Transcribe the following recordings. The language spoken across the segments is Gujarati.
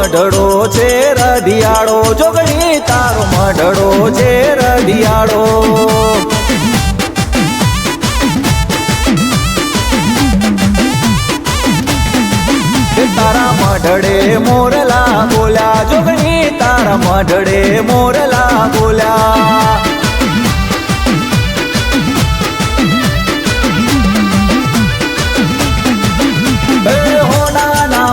મઢડો છે રઢિયાળો, જોગણી તારો મઢડો છે રઢિયાળો. તારા મઢડે મોરલા બોલ્યા, જોગણી તારા મઢડે મોરલા બોલ્યા.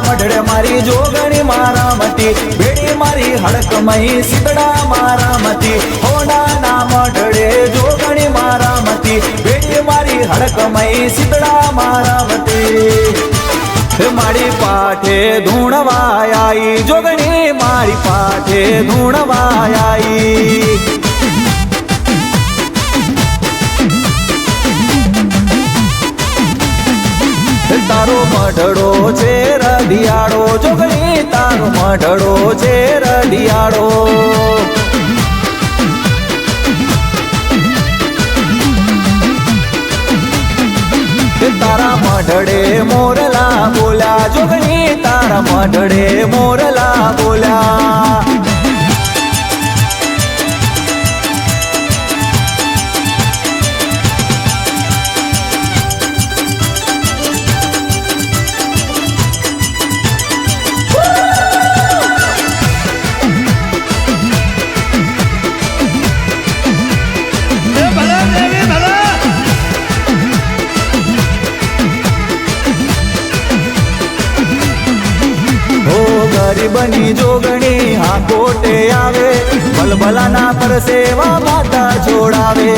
મઢડે મારી જોગણી મારામતી, બેડી મારી હડકમઈ સીતડા મારામતી. હોના મઢડે જોગણી મારામતી, બેડી મારી હડકમઈ સીતડા મારામતી. મારી પાઠે ધૂણવાઈ જોગણી, મારી પાઠે ધૂણવાઈ. તારો મઢડો છે રઢિયાળો, જોગણી તારો મઢડો છે રઢિયાળો. તારા મઢડે મોરલા બોલ્યા, જોગણી તારા મઢડે મોરલા બોલ્યા. ગરીબની જોગણી હા કોટે આવે, ભલભલાના પર સેવા માતા જોડાવે.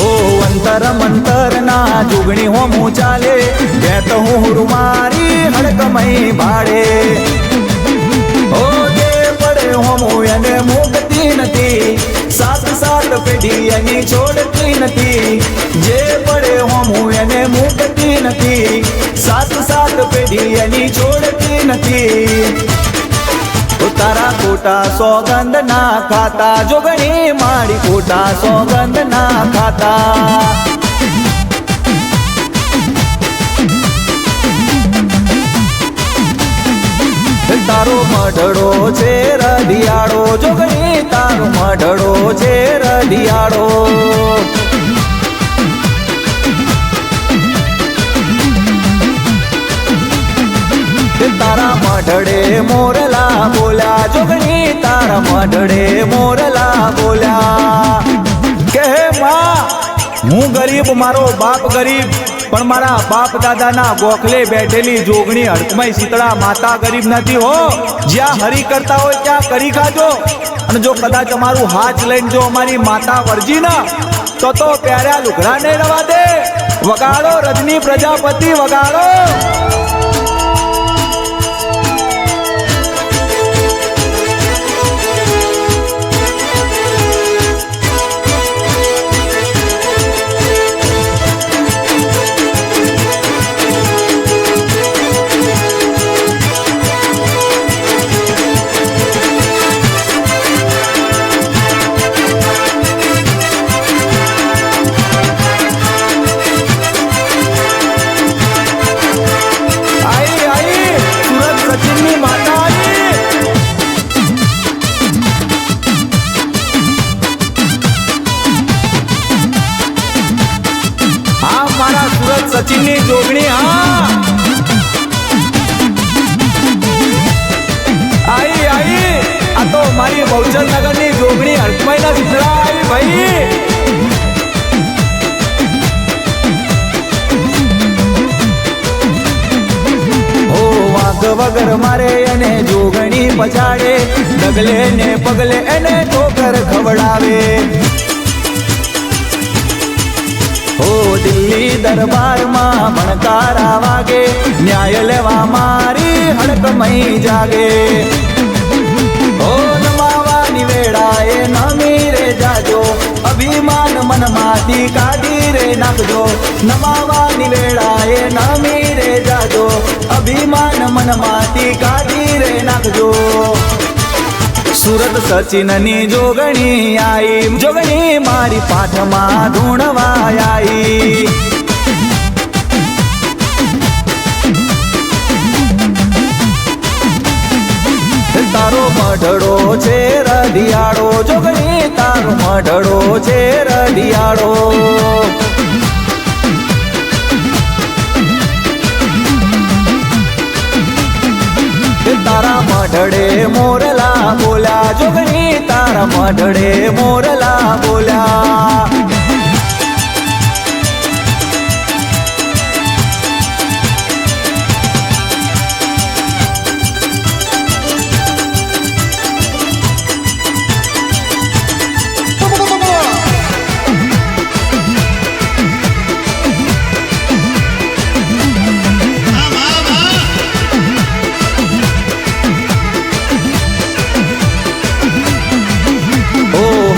ઓ અંતર મંતર ના જોગણી હોમું ચાલે, બે તો હું મારી હડકમઈ ભાડે. ઓ જે પડે હોમું એને મુકતી નથી, સાત સાત પેઢી એની છોડતી નથી. જે પડે હોમું એને મુકતી નથી, સાત સાત પેઢી એની છોડતી નથી. તારા ખોટા સોગંદ ના ખાતા, જોગણી મારી ખોટા સોગંદ ના ખાતા. તારો મઢડો છે રઢિયાળો, જોગણી તારો મઢડો છે રઢિયાળો. તારા મઢડે મોરલા બોલ્યા, જોગણી તારા મઢડે મોરલા બોલ્યા. કે માં હું ગરીબ, મારો બાપ ગરીબ, પણ મારા બાપ દાદાના ગોખલે બેઠેલી જોગણી હડકમઈ શીતળા માતા ગરીબ નથી હો. જ્યાં હરી કરતા હોય ત્યાં કરી ખાજો. અને જો કદાચ અમારું હાથ લઈને જો અમારી માતા વરજી ના તો પ્યારા લુગડા ને રવા દે. વગાડો રજની પ્રજાપતિ વગાડો. સચિનની જોગણી હા આઈ આઈ. આ તો મારી બહુચર નગરની જોગણી હડકમઈના શીતળા આવી ભાઈ. ઓ વાઘ વગર મારે એને જોગણી પછાડે, ડગલે ને પગલે એને ઠોકર ખવડાવે. ઓ દિલ્હી દરબારમાં ભણકારા વાગે, ન્યાય લેવા મારી હડકમઈ જાગે. ઓ નમાવાની વેળાએ નમી રે જાજો, અભિમાન મનમાંથી કાઢી રે નાખજો. નમાવાની વેળાએ નમી રે જાજો, અભિમાન મનમાંથી કાઢી રે નાખજો. સુરત સચિનની જોગણી આઈ, જોગણી મારી પાઠમાં ધૂણવા આઈ. તારો મઢડો છે રઢિયાળો. તારા મઢડે મોરલા બોલ્યા જોગણી, તારા મઢડે મોરલા બોલ્યા.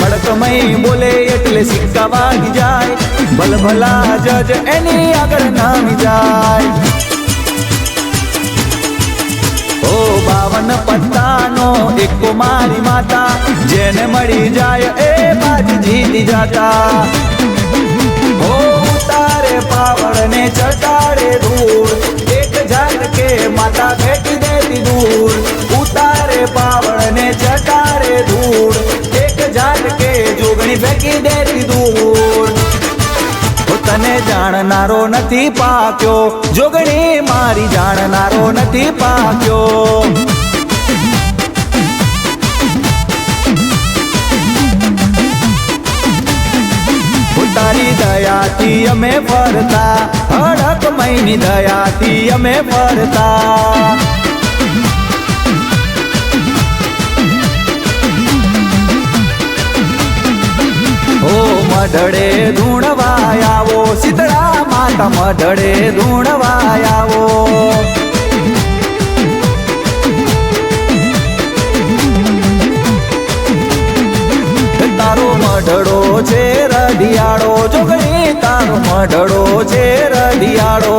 હડકમય બોલે એટલે સિક્કા વાગી જાય, ભલભલા જજ એની આગળ નામી જાય. ઓ 52 પત્તાનો એકો મારી માતા, જેને મળી જાય એ બાજ જીતી જાતા. ઓ ઉતારે પાવડ ને ચટાડે ધૂળ, એક ઝાટકે માતા ફેંકી દેતી દૂર. ઉતારે પાવડ ને ચટાડે ધૂળ, ઝાટકે જોગણી ફેંકી દેતી દૂર. તને જાણનારો નથી પાક્યો, જોગણી મારી જાણનારો નથી પાક્યો. તારી દયાથી અમે ફરતા, હડકમયની દયાથી અમે ફરતા. ઓ મઢડે ધૂણવા આવો, શીતળા માતા મઢડે ધૂણવા આવો. તારો મઢડો છે રઢિયાળો, જોગણી તારો મઢડો છે રઢિયાળો.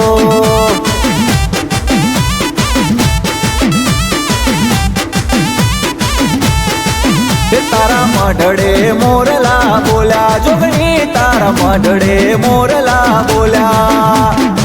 તારા મઢડે મોરલા બોલ્યા જોગણી, તારા મઢડે મોરલા બોલ્યા.